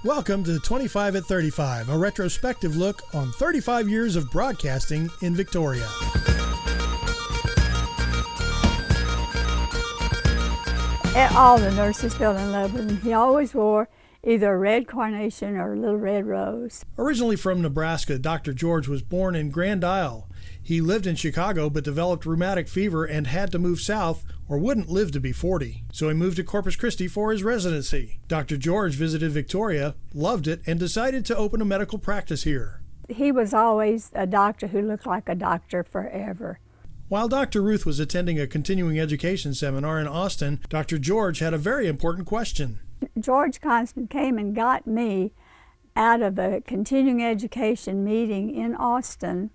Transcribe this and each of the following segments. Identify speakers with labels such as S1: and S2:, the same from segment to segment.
S1: Welcome to 25 at 35, a retrospective look on 35 years of broadcasting in Victoria.
S2: All the nurses fell in love with him. He always wore either a red carnation or a little red rose.
S1: Originally from Nebraska, Dr. George was born in Grand Isle. He lived in Chicago but developed rheumatic fever and had to move south or wouldn't live to be 40. So he moved to Corpus Christi for his residency. Dr. George visited Victoria, loved it, and decided to open a medical practice here.
S2: He was always a doctor who looked like a doctor forever.
S1: While Dr. Ruth was attending a continuing education seminar in Austin, Dr. George had a very important question.
S2: Ruth Constant came and got me out of a continuing education meeting in Austin.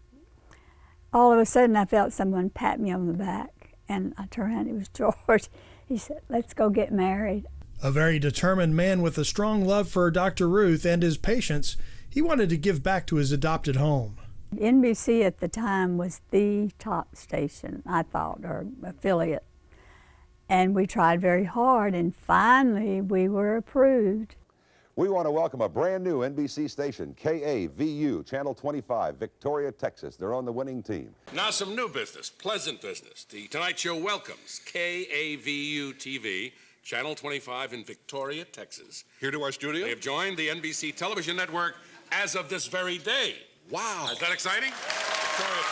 S2: All of a sudden I felt someone pat me on the back, and I turned around, it was George. He said, "Let's go get married."
S1: A very determined man with a strong love for Dr. Ruth and his patients, he wanted to give back to his adopted home.
S2: NBC at the time was the top station, I thought, or affiliate. And we tried very hard, and finally we were approved.
S3: We want to welcome a brand new NBC station, KAVU, Channel 25, Victoria, Texas. They're on the winning team.
S4: Now some new business, pleasant business. The Tonight Show welcomes KAVU TV, Channel 25 in Victoria, Texas. Here to our studio. They have joined the NBC television network as of this very day. Wow. Is that exciting? Victoria.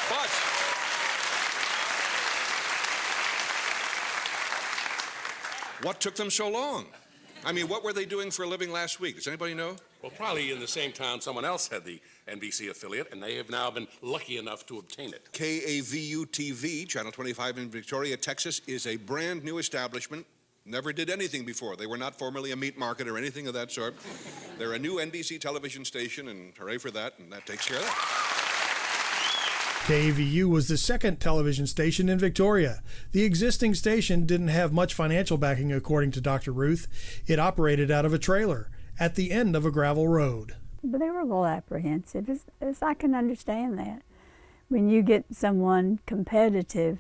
S4: But what took them so long? I mean, what were they doing for a living last week? Does anybody know? Well, probably in the same town someone else had the NBC affiliate, and they have now been lucky enough to obtain it.
S5: KAVU TV, Channel 25 in Victoria, Texas, is a brand new establishment. Never did anything before. They were not formerly a meat market or anything of that sort. They're a new NBC television station, and hooray for that, and that takes care of that.
S1: KAVU was the second television station in Victoria. The existing station didn't have much financial backing, according to Dr. Ruth. It operated out of a trailer at the end of a gravel road.
S2: But they were a little apprehensive, as I can understand that. When you get someone competitive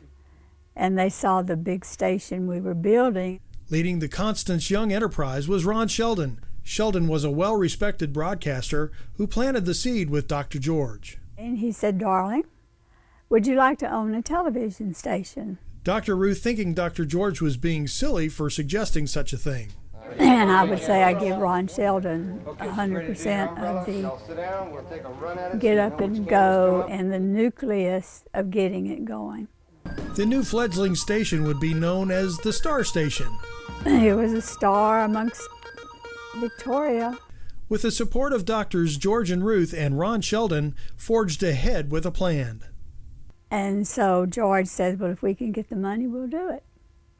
S2: and they saw the big station we were building.
S1: Leading the Constance Young enterprise was Ron Sheldon. Sheldon was a well-respected broadcaster who planted the seed with Dr. George.
S2: And he said, "Darling, would you like to own a television station?"
S1: Dr. Ruth, thinking Dr. George was being silly for suggesting such a thing.
S2: And I would say I give Ron Sheldon 100% of the get up and go and the nucleus of getting it going.
S1: The new fledgling station would be known as the Star Station.
S2: It was a star amongst Victoria.
S1: With the support of Doctors George and Ruth, and Ron Sheldon forged ahead with a plan.
S2: And so George said, "Well, if we can get the money, we'll do it."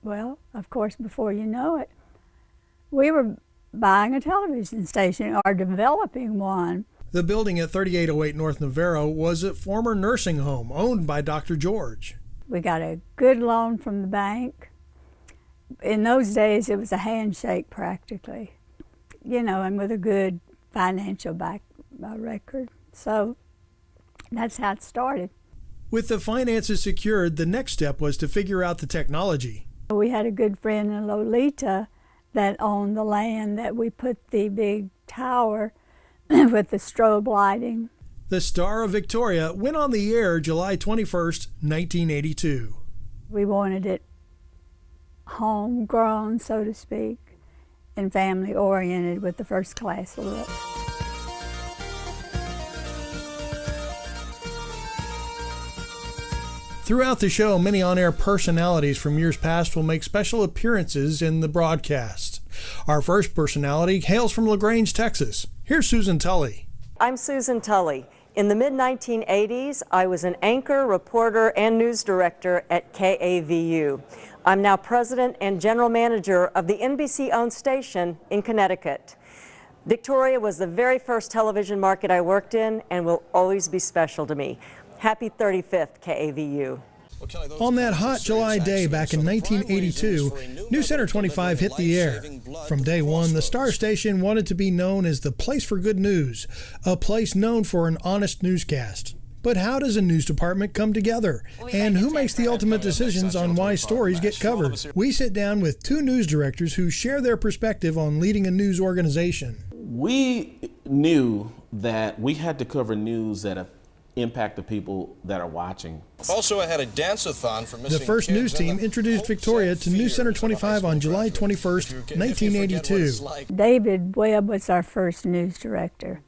S2: Well, of course, before you know it, we were buying a television station or developing one.
S1: The building at 3808 North Navarro was a former nursing home owned by Dr. George.
S2: We got a good loan from the bank. In those days, it was a handshake practically, you know, and with a good financial record. So that's how it started.
S1: With the finances secured, the next step was to figure out the technology.
S2: We had a good friend in Lolita that owned the land that we put the big tower with the strobe lighting.
S1: The Star of Victoria went on the air July 21st, 1982.
S2: We wanted it homegrown, so to speak, and family-oriented with the first-class look.
S1: Throughout the show, many on-air personalities from years past will make special appearances in the broadcast. Our first personality hails from LaGrange, Texas. Here's Susan Tully.
S6: I'm Susan Tully. In the mid-1980s, I was an anchor, reporter, and news director at KAVU. I'm now president and general manager of the NBC-owned station in Connecticut. Victoria was the very first television market I worked in and will always be special to me. Happy 35th, KAVU.
S1: On that hot July day back in 1982, NewsCenter 25 hit the air. From day one, the Star Station wanted to be known as the place for good news, a place known for an honest newscast. But how does a news department come together? And who makes the ultimate decisions on why stories get covered? We sit down with two news directors who share their perspective on leading a news organization.
S7: We knew that we had to cover news that impact the people that are watching.
S8: Also, I had a dance-a-thon for missing
S1: The first
S8: kids
S1: news team introduced Victoria to NewsCenter 25 on July 21st, 1982.
S2: David Webb was our first news director.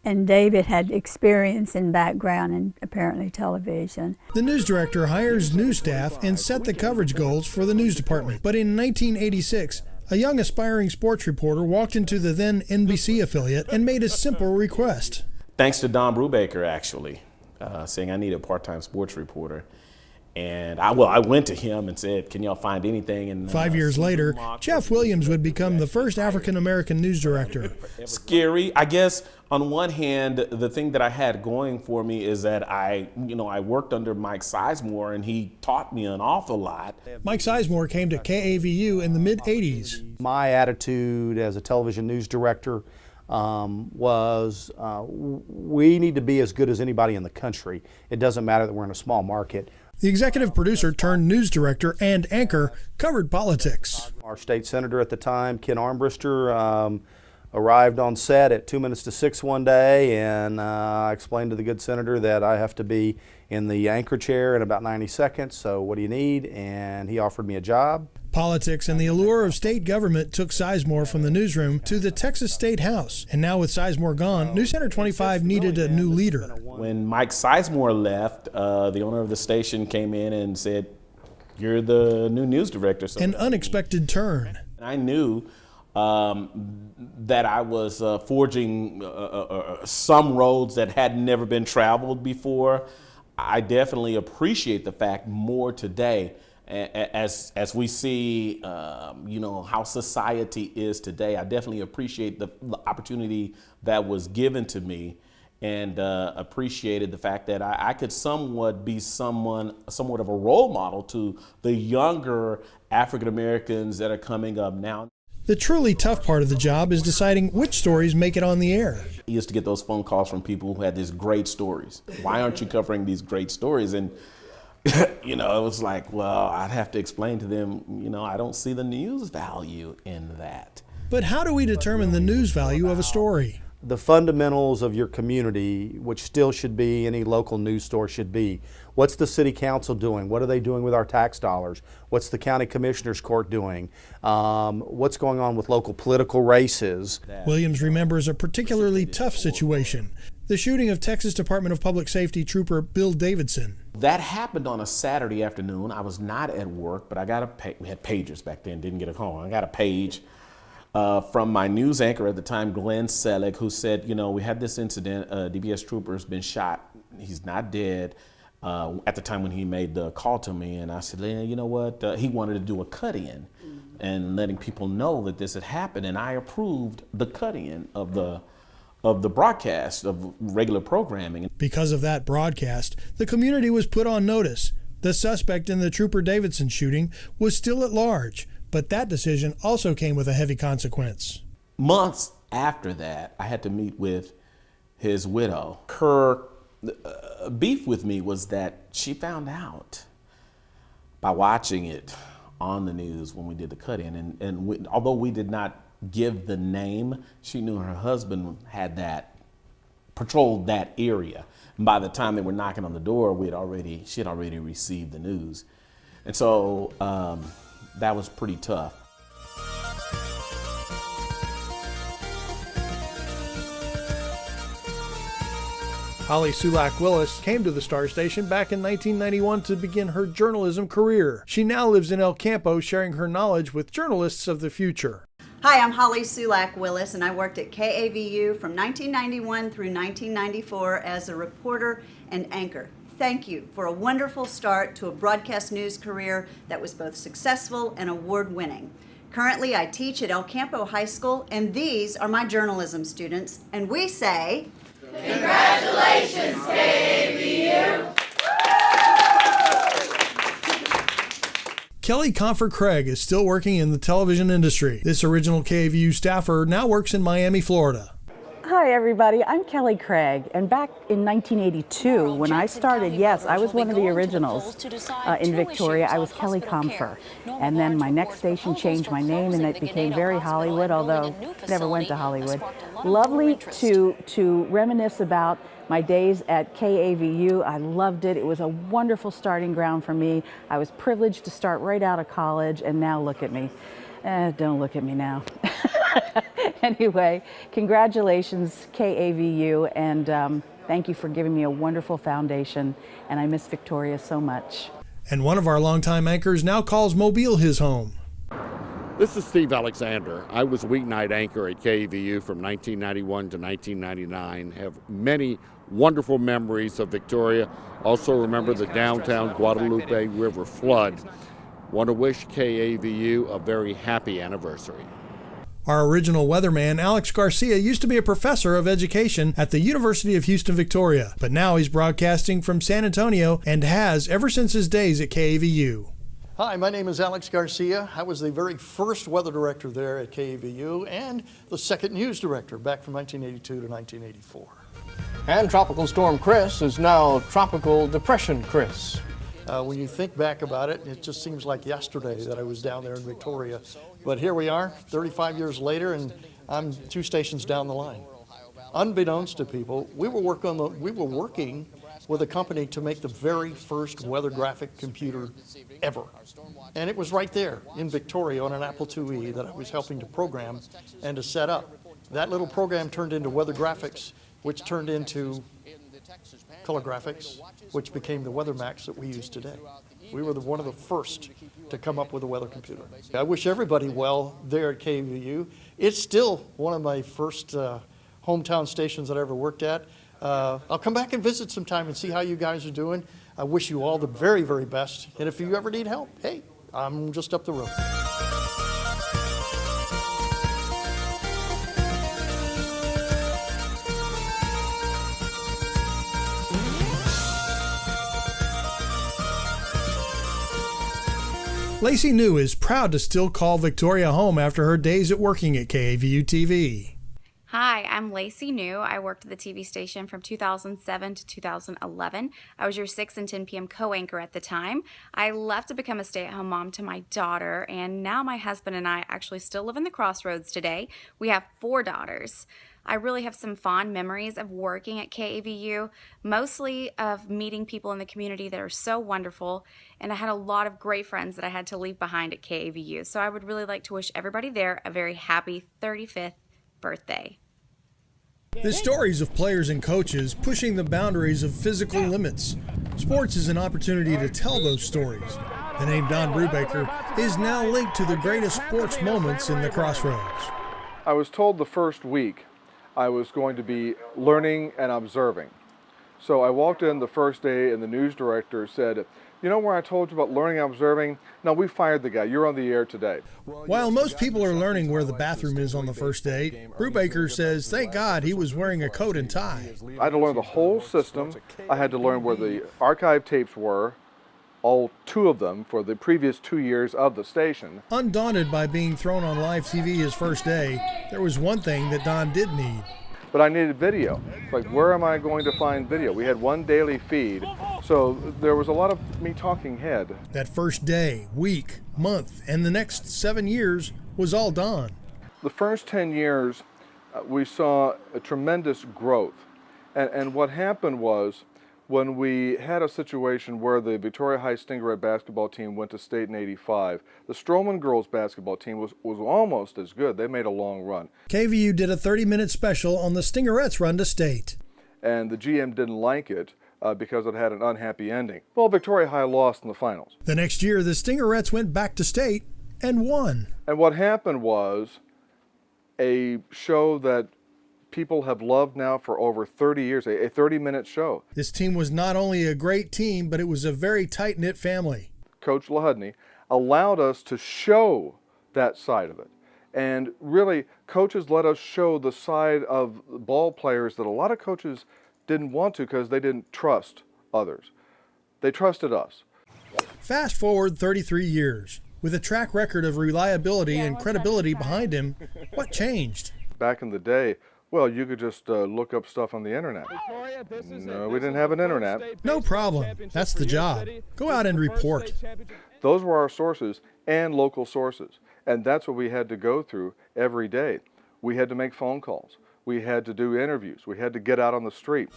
S2: And David had experience in background and apparently television.
S1: The news director hires news staff and set the coverage goals for the news department. But in 1986, a young aspiring sports reporter walked into the then NBC affiliate and made a simple request.
S7: Thanks to Don Brubaker, actually, saying I need a part-time sports reporter. And I went to him and said, can y'all find anything? And
S1: 5 years later, Jeff Williams would become the first African-American news director.
S7: Scary. I guess on one hand, the thing that I had going for me is that I worked under Mike Sizemore, and he taught me an awful lot.
S1: Mike Sizemore came to KAVU in the mid-'80s.
S9: My attitude as a television news director was we need to be as good as anybody in the country. It doesn't matter that we're in a small market.
S1: The executive producer turned news director and anchor covered politics.
S9: Our state senator at the time, Ken Armbruster, arrived on set at 2 minutes to 6 one day, and I explained to the good senator that I have to be in the anchor chair in about 90 seconds, so what do you need? And he offered me a job.
S1: Politics and the allure of state government took Sizemore from the newsroom to the Texas State House. And now with Sizemore gone, NewsCenter 25 needed a new leader.
S7: When Mike Sizemore left, the owner of the station came in and said, you're the new news director. So
S1: an unexpected turn.
S7: I knew that I was forging some roads that had never been traveled before. I definitely appreciate the fact more today as we see, how society is today. I definitely appreciate the opportunity that was given to me, and appreciated the fact that I could somewhat be somewhat of a role model to the younger African Americans that are coming up now.
S1: The truly tough part of the job is deciding which stories make it on the air.
S7: He used to get those phone calls from people who had these great stories. Why aren't you covering these great stories? And it was like, well, I'd have to explain to them, I don't see the news value in that.
S1: But how do we determine the news value of a story?
S9: The fundamentals of your community, which still should be any local news store should be. What's the city council doing? What are they doing with our tax dollars? What's the county commissioner's court doing? What's going on with local political races?
S1: Williams remembers a particularly tough situation. The shooting of Texas Department of Public Safety Trooper Bill Davidson.
S7: That happened on a Saturday afternoon. I was not at work, but I got we had pagers back then, didn't get a call. I got a page from my news anchor at the time, Glenn Selig, who said, we had this incident, DPS trooper's been shot. He's not dead. At the time when he made the call to me, and I said, you know what? He wanted to do a cut-in and letting people know that this had happened, and I approved the cut-in of the broadcast of regular programming.
S1: Because of that broadcast, the community was put on notice. The suspect in the Trooper Davidson shooting was still at large, but that decision also came with a heavy consequence.
S7: Months after that, I had to meet with his widow. Her beef with me was that she found out by watching it on the news when we did the cut-in, and although we did not give the name, she knew her husband had patrolled that area. And by the time they were knocking on the door, she had already received the news. And so that was pretty tough.
S1: Holly Sulak-Willis came to the Star Station back in 1991 to begin her journalism career. She now lives in El Campo, sharing her knowledge with journalists of the future.
S10: Hi, I'm Holly Sulak-Willis, and I worked at KAVU from 1991 through 1994 as a reporter and anchor. Thank you for a wonderful start to a broadcast news career that was both successful and award-winning. Currently, I teach at El Campo High School, and these are my journalism students, and we say, congratulations, KAVU!
S1: Kelly Comfort-Craig is still working in the television industry. This original KAVU staffer now works in Miami, Florida.
S11: Hi everybody, I'm Kelly Craig, and back in 1982 when I started, yes, I was one of the originals in Victoria. I was Kelly Comfort, and then my next station changed my name and it became very Hollywood, although never went to Hollywood. Lovely to reminisce about my days at KAVU. I loved it. It was a wonderful starting ground for me. I was privileged to start right out of college, and now look at me. Don't look at me now. Anyway, congratulations, KAVU, and thank you for giving me a wonderful foundation, and I miss Victoria so much.
S1: And one of our longtime anchors now calls Mobile his home.
S12: This is Steve Alexander. I was weeknight anchor at KAVU from 1991 to 1999. Have many wonderful memories of Victoria. Also remember the downtown Guadalupe River flood. Want to wish KAVU a very happy anniversary.
S1: Our original weatherman, Alex Garcia, used to be a professor of education at the University of Houston, Victoria, but now he's broadcasting from San Antonio and has ever since his days at KAVU.
S13: Hi, my name is Alex Garcia. I was the very first weather director there at KAVU and the second news director back from 1982 to 1984.
S8: And Tropical Storm Chris is now Tropical Depression Chris.
S13: When you think back about it, it just seems like yesterday that I was down there in Victoria. But here we are, 35 years later, and I'm 2 stations down the line. Unbeknownst to people, we were working with a company to make the very first weather graphic computer ever. And it was right there in Victoria on an Apple IIe that I was helping to program and to set up. That little program turned into weather graphics, which turned into color graphics, which became the WeatherMax that we use today. We were one of the first to come up with a weather computer. I wish everybody well there at KVU. It's still one of my first hometown stations that I ever worked at. I'll come back and visit sometime and see how you guys are doing. I wish you all the very, very best. And if you ever need help, hey, I'm just up the road.
S1: Lacey New is proud to still call Victoria home after her days at working at KAVU TV.
S14: Hi, I'm Lacey New. I worked at the TV station from 2007 to 2011. I was your 6 and 10 p.m. co-anchor at the time. I left to become a stay-at-home mom to my daughter, and now my husband and I actually still live in the Crossroads today. We have 4 daughters. I really have some fond memories of working at KAVU, mostly of meeting people in the community that are so wonderful, and I had a lot of great friends that I had to leave behind at KAVU. So I would really like to wish everybody there a very happy 35th birthday.
S1: The stories of players and coaches pushing the boundaries of physical limits. Sports is an opportunity to tell those stories. The name Don Brubaker is now linked to the greatest sports moments in the Crossroads.
S15: I was told the first week I was going to be learning and observing. So I walked in the first day and the news director said, "You know where I told you about learning and observing? No, we fired the guy. You're on the air today."
S1: While most people are learning where the bathroom is on the first day, Brubaker says thank God he was wearing a coat and tie.
S15: I had to learn the whole system. I had to learn where the archive tapes were, all 2 of them for the previous 2 years of the station.
S1: Undaunted by being thrown on live TV his first day, there was one thing that Don did need.
S15: But I needed video. Like, where am I going to find video? We had 1 daily feed, so there was a lot of me talking head.
S1: That first day, week, month, and the next 7 years was all Don.
S15: The first 10 years, we saw a tremendous growth. And what happened was, when we had a situation where the Victoria High Stingray basketball team went to state in '85, the Stroman girls basketball team was almost as good. They made a long run.
S1: KVU did a 30-minute special on the Stingerettes' run to state.
S15: And the GM didn't like it because it had an unhappy ending. Well, Victoria High lost in the finals.
S1: The next year, the Stingerettes went back to state and won.
S15: And what happened was a show that people have loved now for over 30 years, a 30-minute show.
S1: This team was not only a great team, but it was a very tight-knit family.
S15: Coach Lahudney allowed us to show that side of it. And really, coaches let us show the side of ball players that a lot of coaches didn't want to because they didn't trust others. They trusted us.
S1: Fast forward 33 years. With a track record of reliability and credibility behind him, what changed?
S15: Back in the day, well, you could just look up stuff on the internet. No, we didn't have an internet.
S1: No problem. That's the job. Go out and report.
S15: Those were our sources and local sources. And that's what we had to go through every day. We had to make phone calls. We had to do interviews. We had to get out on the street.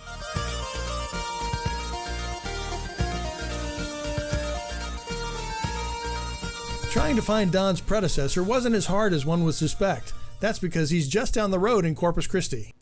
S1: Trying to find Don's predecessor wasn't as hard as one would suspect. That's because he's just down the road in Corpus Christi.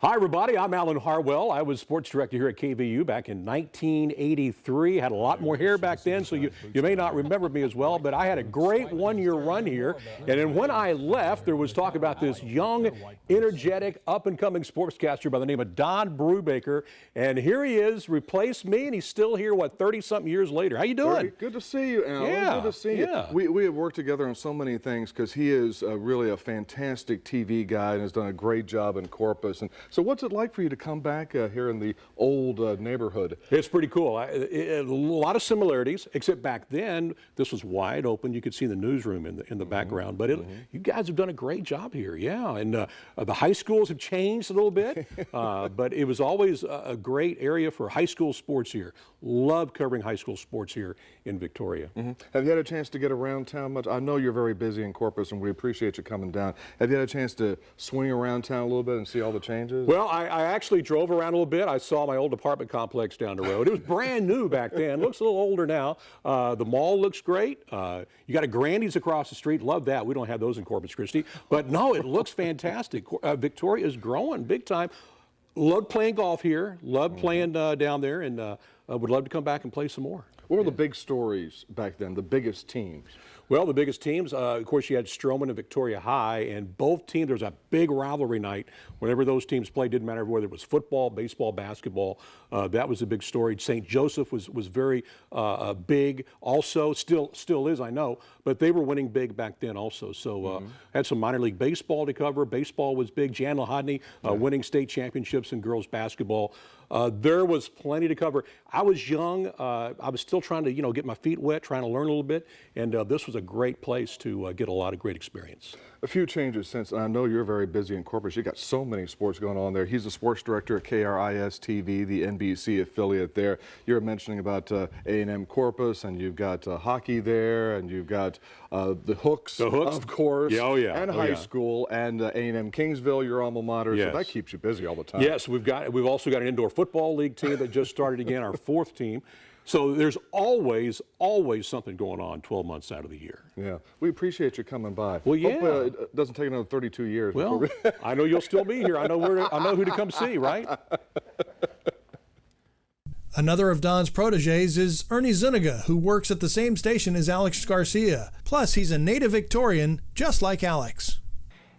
S16: Hi, everybody. I'm Alan Harwell. I was sports director here at KVU back in 1983. Had a lot more hair back then, so you may not remember me as well, but I had a great one-year run here. And then when I left, there was talk about this young, energetic, up-and-coming sportscaster by the name of Don Brubaker. And here he is, replaced me, and he's still here, 30-something years later. How you doing?
S15: Good to see you, Alan.
S16: Yeah,
S15: good to see you. We have worked together on so many things because he is really a fantastic TV guy and has done a great job in Corpus. And so what's it like for you to come back here in the old neighborhood?
S16: It's pretty cool. A lot of similarities, except back then, this was wide open. You could see the newsroom in the background. But you guys have done a great job here, yeah. And the high schools have changed a little bit, but it was always a great area for high school sports here. Love covering high school sports here in Victoria.
S15: Have you had a chance to get around town much? I know you're very busy in Corpus, and we appreciate you coming down. Have you had a chance to swing around town a little bit and see all the changes?
S16: Well, I actually drove around a little bit. I saw my old apartment complex down the road. It was brand new back then. Looks a little older now. The mall looks great. You got a Grandy's across the street. Love that. We don't have those in Corpus Christi. But no, it looks fantastic. Victoria is growing big time. Love playing golf here. Love playing down there, and would love to come back and play some more.
S15: What were the big stories back then, the biggest teams?
S16: Well, the biggest teams, of course, you had Stroman and Victoria High, and both teams, there was a big rivalry night. Whenever those teams played, didn't matter whether it was football, baseball, basketball. That was a big story. St. Joseph was very big also, still is, I know, but they were winning big back then also. So had some minor league baseball to cover. Baseball was big. Jan Lahadny winning state championships in girls basketball. There was plenty to cover. I was young. I was still trying to, get my feet wet, trying to learn a little bit, and this was a great place to get a lot of great experience.
S15: A few changes since, I know you're very busy in Corpus. You got so many sports going on there. He's the sports director at KRIS-TV, the NBC affiliate there. You're mentioning about A&M Corpus, and you've got hockey there, and you've got the Hooks, of course, and high school, and A&M Kingsville, your alma mater. So that keeps you busy all the time.
S16: Yes, we've also got an indoor football league team that just started again, our fourth team. So there's always something going on 12 months out of the year.
S15: Yeah, we appreciate you coming by.
S16: Well, yeah.
S15: Hope it doesn't take another 32 years.
S16: Well, I know you'll still be here. I know who to come see, right?
S1: Another of Don's proteges is Ernie Zuniga, who works at the same station as Alex Garcia. Plus, he's a native Victorian, just like Alex.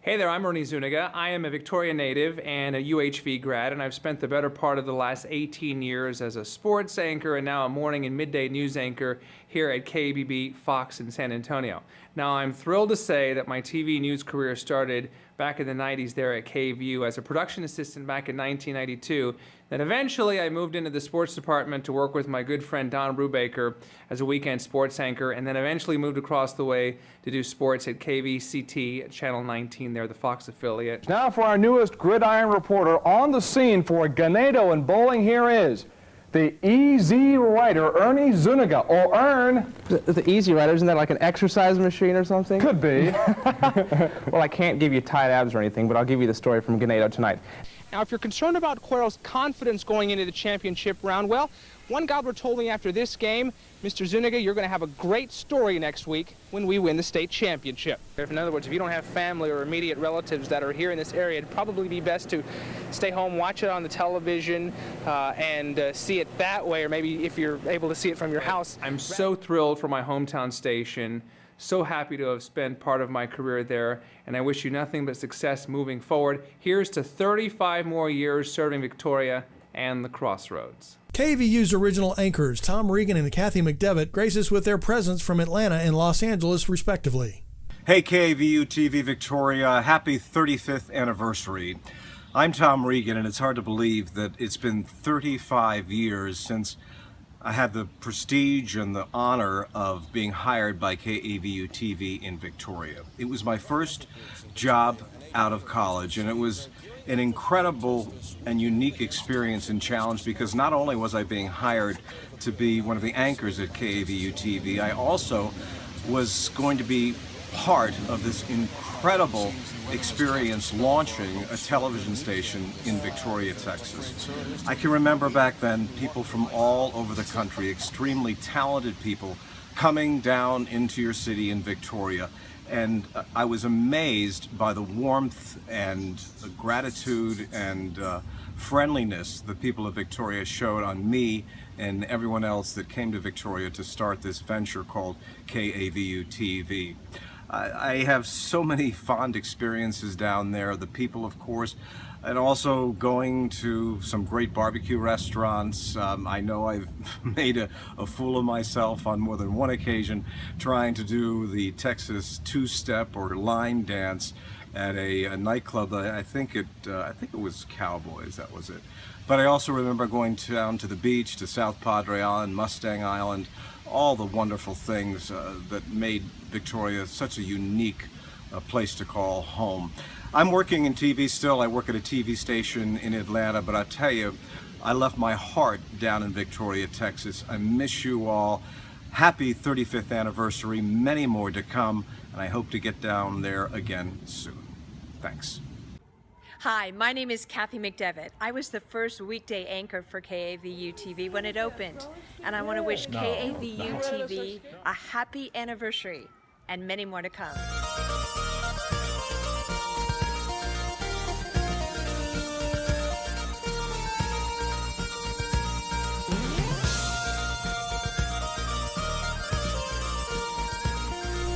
S17: Hey there, I'm Ernie Zuniga. I am a Victoria native and a UHV grad, and I've spent the better part of the last 18 years as a sports anchor and now a morning and midday news anchor here at KBB Fox in San Antonio. Now, I'm thrilled to say that my TV news career started back in the 90s there at KVU as a production assistant back in 1992. Then eventually I moved into the sports department to work with my good friend Don Brubaker as a weekend sports anchor, and then eventually moved across the way to do sports at KVCT at Channel 19 there, the Fox affiliate.
S8: Now for our newest gridiron reporter on the scene for Ganado and Bowling, here is the Easy Rider, Ernie Zuniga, or Ern.
S18: The Easy Rider, isn't that like an exercise machine or something?
S8: Could be.
S18: Well, I can't give you tight abs or anything, but I'll give you the story from Ganado tonight.
S19: Now, if you're concerned about Cuero's confidence going into the championship round, well, one gobbler told me after this game, Mr. Zuniga, you're going to have a great story next week when we win the state championship. In other words, if you don't have family or immediate relatives that are here in this area, it'd probably be best to stay home, watch it on the television, and see it that way, or maybe if you're able to see it from your house.
S17: I'm so thrilled for my hometown station. So happy to have spent part of my career there, and I wish you nothing but success moving forward. Here's to 35 more years serving Victoria and the Crossroads.
S1: KVU's original anchors, Tom Regan and Kathy McDevitt, grace us with their presence from Atlanta and Los Angeles, respectively.
S20: Hey, KVU TV Victoria, happy 35th anniversary. I'm Tom Regan, and it's hard to believe that it's been 35 years since I had the prestige and the honor of being hired by KAVU TV in Victoria. It was my first job out of college, and it was an incredible and unique experience and challenge because not only was I being hired to be one of the anchors at KAVU TV, I also was going to be part of this incredible experience launching a television station in Victoria, Texas. I can remember back then people from all over the country, extremely talented people, coming down into your city in Victoria, and I was amazed by the warmth and the gratitude and friendliness the people of Victoria showed on me and everyone else that came to Victoria to start this venture called KAVU TV. I have so many fond experiences down there, the people, of course, and also going to some great barbecue restaurants. I know I've made a fool of myself on more than one occasion trying to do the Texas two-step or line dance at a nightclub. I think it was Cowboys, that was it. But I also remember going down to the beach, to South Padre Island, Mustang Island, all the wonderful things that made Victoria such a unique place to call home. I'm working in TV still. I work at a TV station in Atlanta, but I tell you, I left my heart down in Victoria, Texas. I miss you all. Happy 35th anniversary, many more to come, and I hope to get down there again soon. Thanks.
S21: Hi, my name is Kathy McDevitt. I was the first weekday anchor for KAVU TV when it opened, and I want to wish KAVU TV a happy anniversary and many more to come.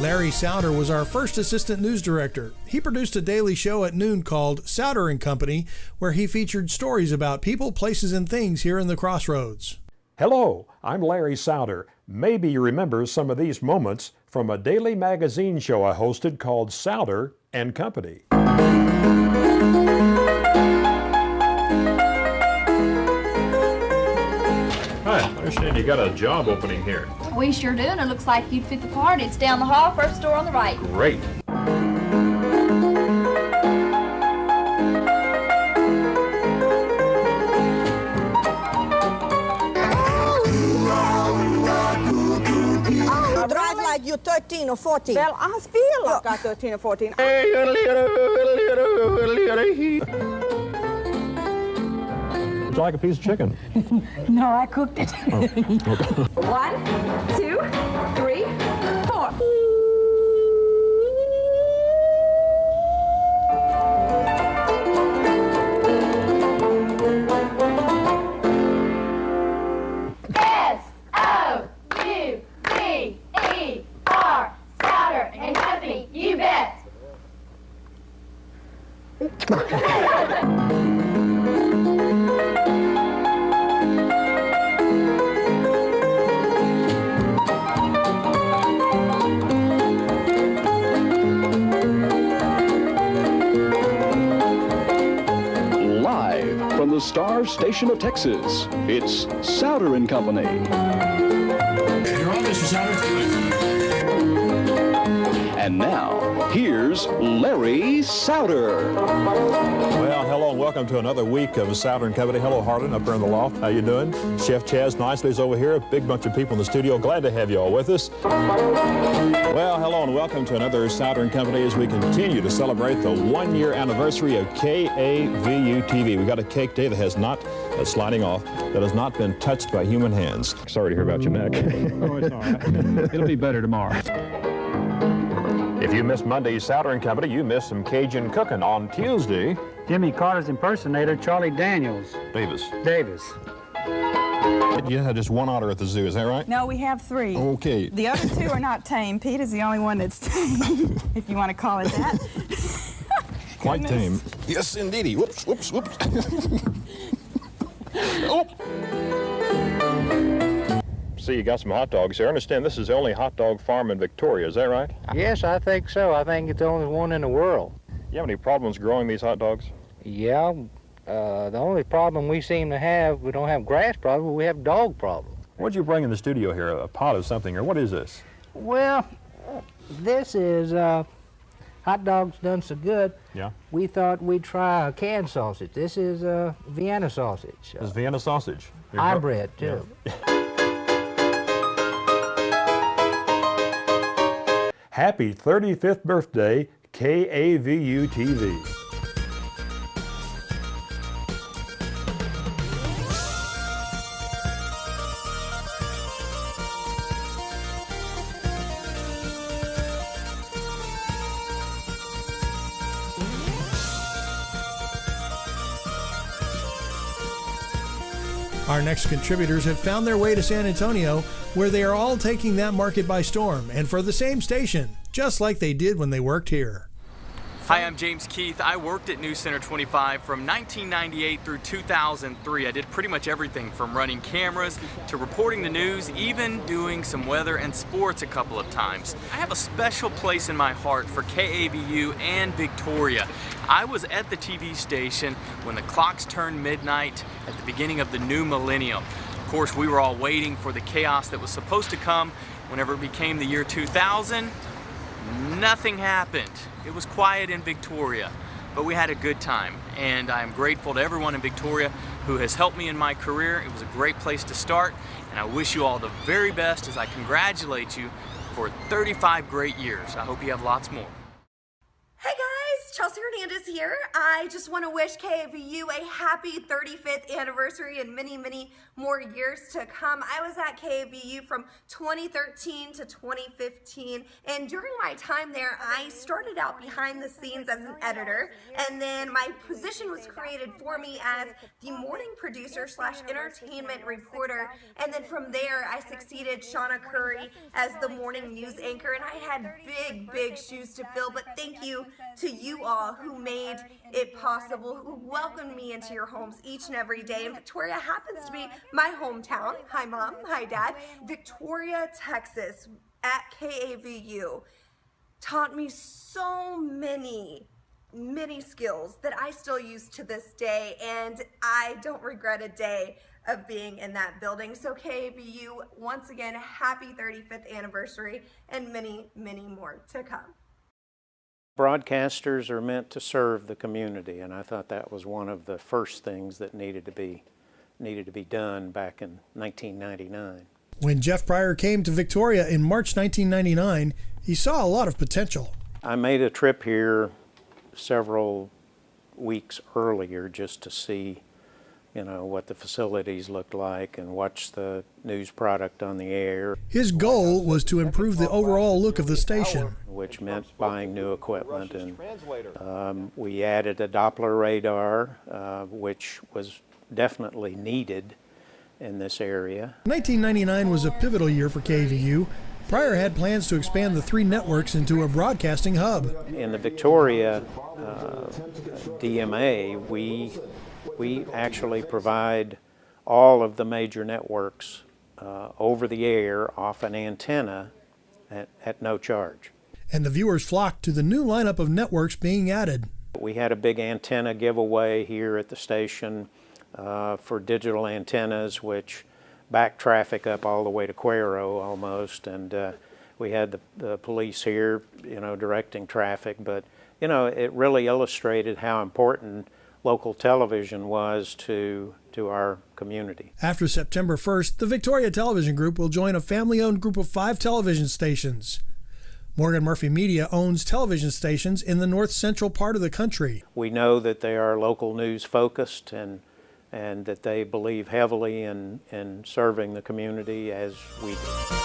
S1: Larry Sauter was our first assistant news director. He produced a daily show at noon called Sauter and Company, where he featured stories about people, places, and things here in the Crossroads.
S22: Hello, I'm Larry Sauter. Maybe you remember some of these moments from a daily magazine show I hosted called Sauter and Company. Hi, I understand you got a job opening here.
S23: We sure do, and it looks like you'd fit the part. It's down the hall, first door on the right.
S22: Great.
S24: Drive like you're 13 or 14. Well, I feel like I'm 13 or 14.
S22: Would you like a piece of chicken?
S23: No, I cooked it.
S22: Oh, okay.
S23: 1, 2, 3, 4. S-O-U-B-E-R, Sauter and Company, you bet.
S25: From the Star Station of Texas, it's Sauter and Company.
S26: You're on, Mr. Sauter.
S25: And now, here's Larry Sauter.
S22: Well, hello and welcome to another week of Sauter and Company. Hello, Harlan, up there in the loft. How you doing? Chef Chaz Nicely's over here. A big bunch of people in the studio. Glad to have you all with us. Well, hello and welcome to another Sauter and Company as we continue to celebrate the one-year anniversary of KAVU TV. We got a cake day that has not, sliding off, that has not been touched by human hands. Sorry to hear about your neck.
S27: Oh, it's all right. It'll be better tomorrow.
S22: If you missed Monday's Sauter and Company, you missed some Cajun cooking. On Tuesday,
S27: Jimmy Carter's impersonator, Charlie Davis.
S22: You had just one otter at the zoo, is that right?
S28: No, we have 3.
S22: Okay.
S28: The other 2 are not tame. Pete is the only one that's tame, if you want to call it that.
S22: Quite tame. Yes, indeedy. Whoops, whoops, whoops. Oh. See, you got some hot dogs here. I understand this is the only hot dog farm in Victoria, is that right?
S29: Yes, I think so. I think it's the only one in the world.
S22: You have any problems growing these hot dogs?
S29: Yeah, the only problem we seem to have, we don't have grass problem, but we have dog problem.
S22: What'd you bring in the studio here? A pot of something, or what is this?
S29: Well, this is hot dogs done so good.
S22: Yeah.
S29: We thought we'd try a canned sausage. This is Vienna sausage.
S22: This is Vienna sausage.
S29: Hybrid, too.
S22: Yeah. Happy 35th birthday, KAVU TV.
S1: Our next contributors have found their way to San Antonio, where they are all taking that market by storm, and for the same station, just like they did when they worked here.
S2: Hi, I'm James Keith. I worked at NewsCenter 25 from 1998 through 2003. I did pretty much everything from running cameras to reporting the news, even doing some weather and sports a couple of times. I have a special place in my heart for KAVU and Victoria. I was at the TV station when the clocks turned midnight at the beginning of the new millennium. Of course, we were all waiting for the chaos that was supposed to come whenever it became the year 2000. Nothing happened. It was quiet in Victoria, but we had a good time, and I'm grateful to everyone in Victoria who has helped me in my career. It was a great place to start, and I wish you all the very best as I congratulate you for 35 great years. I hope you have lots more.
S3: Hey guys, Chelsea Hernandez here. I just want to wish KAVU a happy 35th anniversary and many, many more years to come. I was at KAVU from 2013 to 2015, and during my time there, I started out behind the scenes as an editor, and then my position was created for me as the morning producer / entertainment reporter, and then from there, I succeeded Shauna Curry as the morning news anchor, and I had big shoes to fill, but thank you to you all who made it possible, who welcomed me into your homes each and every day. And Victoria happens to be my hometown. Hi Mom, hi Dad. Victoria, Texas at KAVU taught me so many skills that I still use to this day, and I don't regret a day of being in that building. So KAVU, once again, happy 35th anniversary and many more to come.
S29: Broadcasters are meant to serve the community, and I thought that was one of the first things that needed to be done back in 1999.
S1: When Jeff Pryor came to Victoria in March 1999, he saw a lot of potential.
S29: I made a trip here several weeks earlier just to see, what the facilities looked like and watch the news product on the air.
S1: His goal was to improve the overall look of the station,
S29: which meant buying new equipment, and we added a Doppler radar, which was definitely needed in this area.
S1: 1999 was a pivotal year for KAVU. Pryor had plans to expand the 3 networks into a broadcasting hub.
S29: In the Victoria DMA, we actually provide all of the major networks over the air off an antenna at no charge.
S1: And the viewers flocked to the new lineup of networks being added.
S29: We had a big antenna giveaway here at the station for digital antennas, which back traffic up all the way to Cuero almost, and we had the police here, directing traffic, but it really illustrated how important local television was to our community.
S1: After September 1st, the Victoria Television Group will join a family-owned group of 5 television stations. Morgan Murphy Media owns television stations in the north central part of the country.
S29: We know that they are local news focused and that they believe heavily in serving the community as we do.